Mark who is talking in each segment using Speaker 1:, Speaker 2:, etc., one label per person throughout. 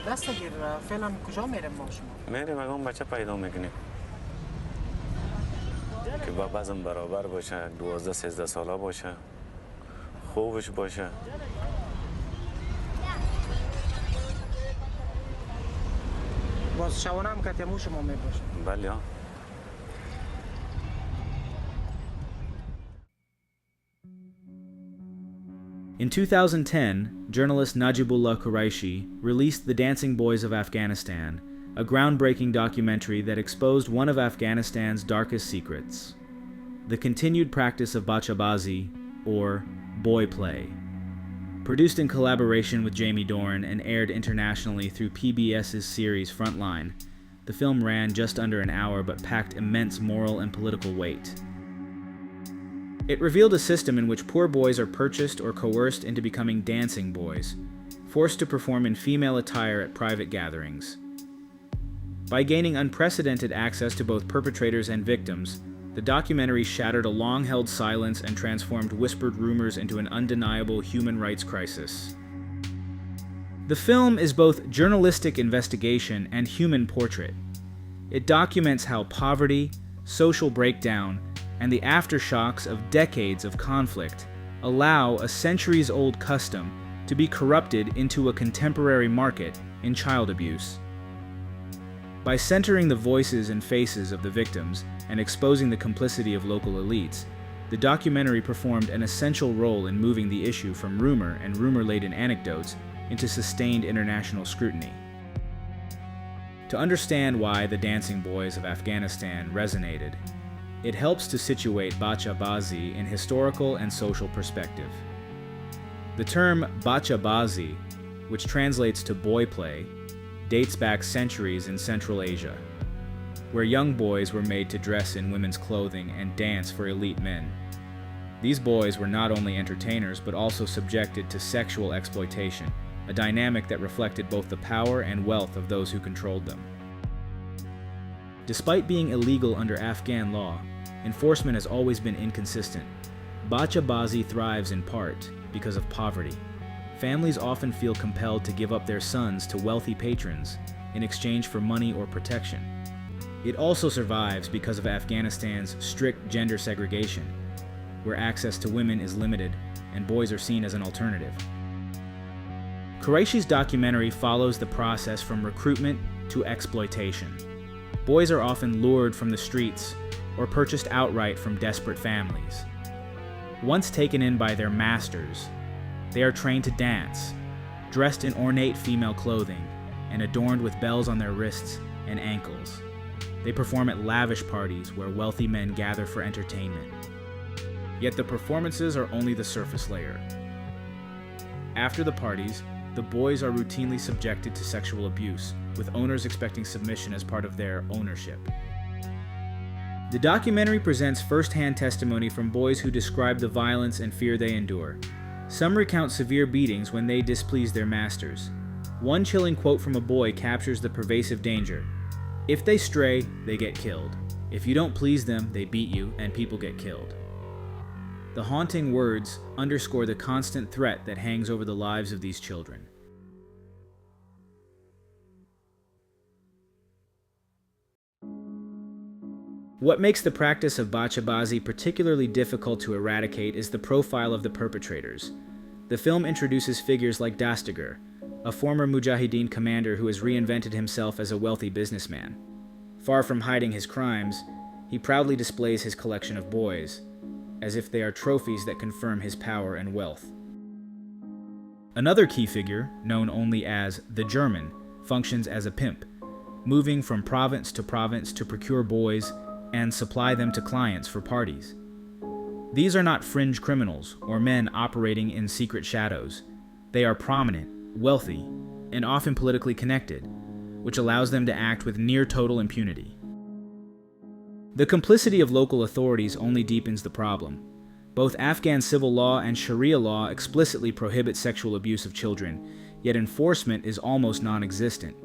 Speaker 1: دستگیر فعلا کجا میریم ما شما؟
Speaker 2: میریم اگه بچه پیدا میکنیم که با وزن برابر باشه، 12-13 ساله باشه، خوبش باشه.
Speaker 1: باز شوانه هم که تیمو شما میباشه.
Speaker 2: بله ها.
Speaker 3: In 2010, journalist Najibullah Quraishi released The Dancing Boys of Afghanistan, a groundbreaking documentary that exposed one of Afghanistan's darkest secrets: the continued practice of Bachabazi, or boy play. Produced in collaboration with Jamie Dorn and aired internationally through PBS's series Frontline, the film ran just under an hour but packed immense moral and political weight. It revealed a system in which poor boys are purchased or coerced into becoming dancing boys, forced to perform in female attire at private gatherings. By gaining unprecedented access to both perpetrators and victims, the documentary shattered a long-held silence and transformed whispered rumors into an undeniable human rights crisis. The film is both journalistic investigation and human portrait. It documents how poverty, social breakdown, and the aftershocks of decades of conflict allow a centuries-old custom to be corrupted into a contemporary market in child abuse. By centering the voices and faces of the victims and exposing the complicity of local elites, the documentary performed an essential role in moving the issue from rumor and rumor-laden anecdotes into sustained international scrutiny. To understand why the Dancing Boys of Afghanistan resonated, it helps to situate Bachabazi in historical and social perspective. The term Bachabazi, which translates to boy play, dates back centuries in Central Asia, where young boys were made to dress in women's clothing and dance for elite men. These boys were not only entertainers but also subjected to sexual exploitation, a dynamic that reflected both the power and wealth of those who controlled them. Despite being illegal under Afghan law, enforcement has always been inconsistent. Bachabazi thrives in part because of poverty. Families often feel compelled to give up their sons to wealthy patrons in exchange for money or protection. It also survives because of Afghanistan's strict gender segregation, where access to women is limited and boys are seen as an alternative. Quraishi's documentary follows the process from recruitment to exploitation. Boys are often lured from the streets or purchased outright from desperate families. Once taken in by their masters, they are trained to dance, dressed in ornate female clothing and adorned with bells on their wrists and ankles. They perform at lavish parties where wealthy men gather for entertainment. Yet the performances are only the surface layer. After the parties, the boys are routinely subjected to sexual abuse, with owners expecting submission as part of their ownership. The documentary presents first-hand testimony from boys who describe the violence and fear they endure. Some recount severe beatings when they displease their masters. One chilling quote from a boy captures the pervasive danger. "If they stray, they get killed. If you don't please them, they beat you and people get killed." The haunting words underscore the constant threat that hangs over the lives of these children. What makes the practice of Bachabazi particularly difficult to eradicate is the profile of the perpetrators. The film introduces figures like Dastigar, a former Mujahideen commander who has reinvented himself as a wealthy businessman. Far from hiding his crimes, he proudly displays his collection of boys, as if they are trophies that confirm his power and wealth. Another key figure, known only as the German, functions as a pimp, moving from province to procure boys and supply them to clients for parties. These are not fringe criminals or men operating in secret shadows. They are prominent, wealthy, and often politically connected, which allows them to act with near total impunity. The complicity of local authorities only deepens the problem. Both Afghan civil law and Sharia law explicitly prohibit sexual abuse of children, yet enforcement is almost non-existent.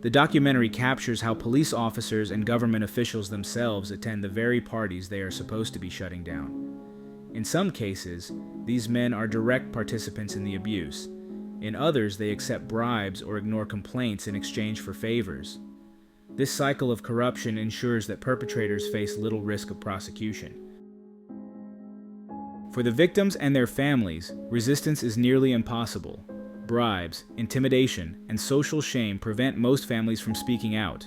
Speaker 3: The documentary captures how police officers and government officials themselves attend the very parties they are supposed to be shutting down. In some cases, these men are direct participants in the abuse, In others, they accept bribes or ignore complaints in exchange for favors. This cycle of corruption ensures that perpetrators face little risk of prosecution. For the victims and their families, resistance is nearly impossible. Bribes, intimidation, and social shame prevent most families from speaking out.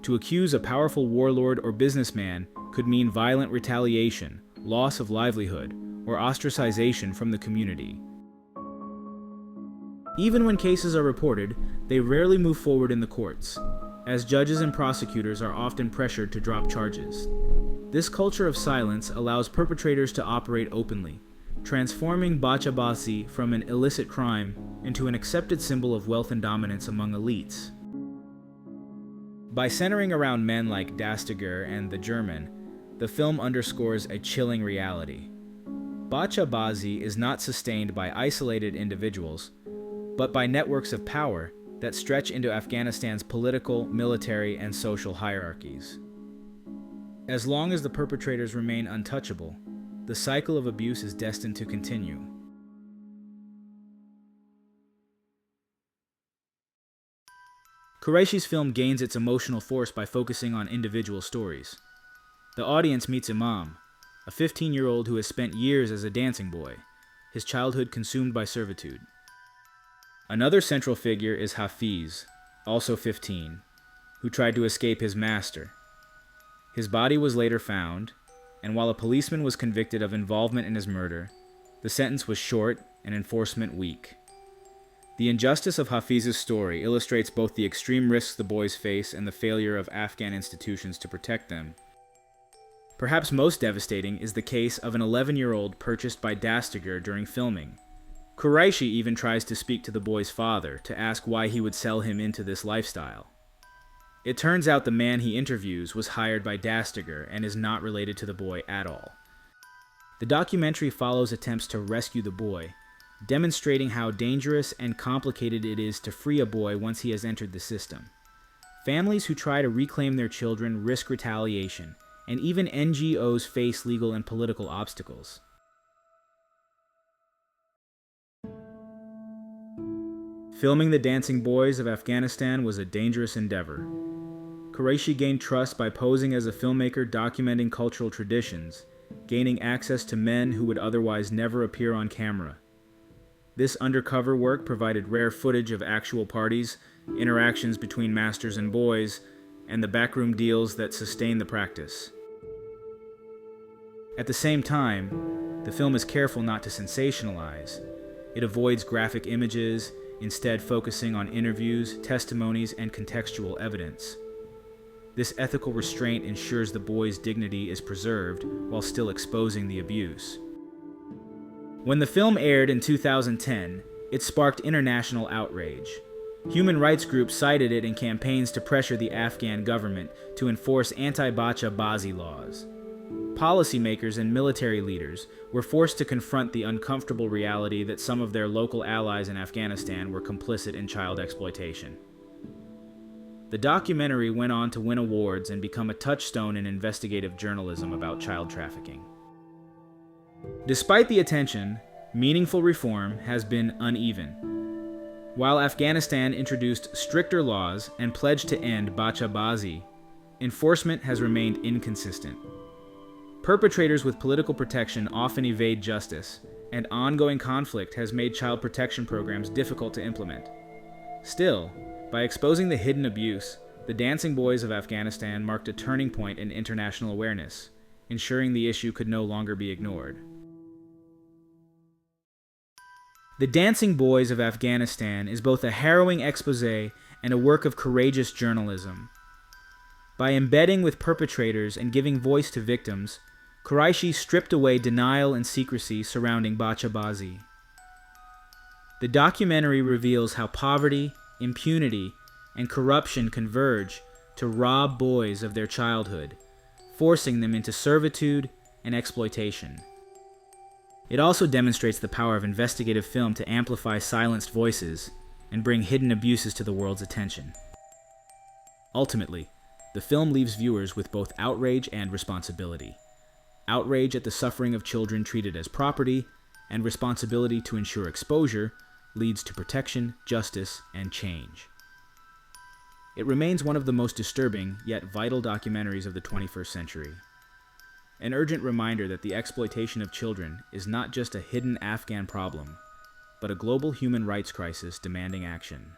Speaker 3: To accuse a powerful warlord or businessman could mean violent retaliation, loss of livelihood, or ostracization from the community. Even when cases are reported, they rarely move forward in the courts, as judges and prosecutors are often pressured to drop charges. This culture of silence allows perpetrators to operate openly, transforming Bachabazi from an illicit crime into an accepted symbol of wealth and dominance among elites. By centering around men like Dastiger and the German, the film underscores a chilling reality. Bachabazi is not sustained by isolated individuals, but by networks of power that stretch into Afghanistan's political, military, and social hierarchies. As long as the perpetrators remain untouchable, the cycle of abuse is destined to continue. Quraishi's film gains its emotional force by focusing on individual stories. The audience meets Imam, a 15-year-old who has spent years as a dancing boy, his childhood consumed by servitude. Another central figure is Hafiz, also 15, who tried to escape his master. His body was later found, and while a policeman was convicted of involvement in his murder, the sentence was short and enforcement weak. The injustice of Hafiz's story illustrates both the extreme risks the boys face and the failure of Afghan institutions to protect them. Perhaps most devastating is the case of an 11-year-old purchased by Dastiger during filming. Quraishi even tries to speak to the boy's father to ask why he would sell him into this lifestyle. It turns out the man he interviews was hired by Dastiger and is not related to the boy at all. The documentary follows attempts to rescue the boy, demonstrating how dangerous and complicated it is to free a boy once he has entered the system. Families who try to reclaim their children risk retaliation, and even NGOs face legal and political obstacles. Filming the Dancing Boys of Afghanistan was a dangerous endeavor. Quraishi gained trust by posing as a filmmaker documenting cultural traditions, gaining access to men who would otherwise never appear on camera. This undercover work provided rare footage of actual parties, interactions between masters and boys, and the backroom deals that sustain the practice. At the same time, the film is careful not to sensationalize. It avoids graphic images, instead focusing on interviews, testimonies, and contextual evidence. This ethical restraint ensures the boy's dignity is preserved while still exposing the abuse. When the film aired in 2010, it sparked international outrage. Human rights groups cited it in campaigns to pressure the Afghan government to enforce anti-Bachabazi laws. Policymakers and military leaders were forced to confront the uncomfortable reality that some of their local allies in Afghanistan were complicit in child exploitation. The documentary went on to win awards and become a touchstone in investigative journalism about child trafficking. Despite the attention, meaningful reform has been uneven. While Afghanistan introduced stricter laws and pledged to end Bachabazi, enforcement has remained inconsistent. Perpetrators with political protection often evade justice, and ongoing conflict has made child protection programs difficult to implement. Still, by exposing the hidden abuse, the Dancing Boys of Afghanistan marked a turning point in international awareness, ensuring the issue could no longer be ignored. The Dancing Boys of Afghanistan is both a harrowing exposé and a work of courageous journalism. By embedding with perpetrators and giving voice to victims, Quraishi stripped away denial and secrecy surrounding Bachabazi. The documentary reveals how poverty, impunity, and corruption converge to rob boys of their childhood, forcing them into servitude and exploitation. It also demonstrates the power of investigative film to amplify silenced voices and bring hidden abuses to the world's attention. Ultimately, the film leaves viewers with both outrage and responsibility. Outrage at the suffering of children treated as property, and responsibility to ensure exposure, leads to protection, justice, and change. It remains one of the most disturbing yet vital documentaries of the 21st century. An urgent reminder that the exploitation of children is not just a hidden Afghan problem, but a global human rights crisis demanding action.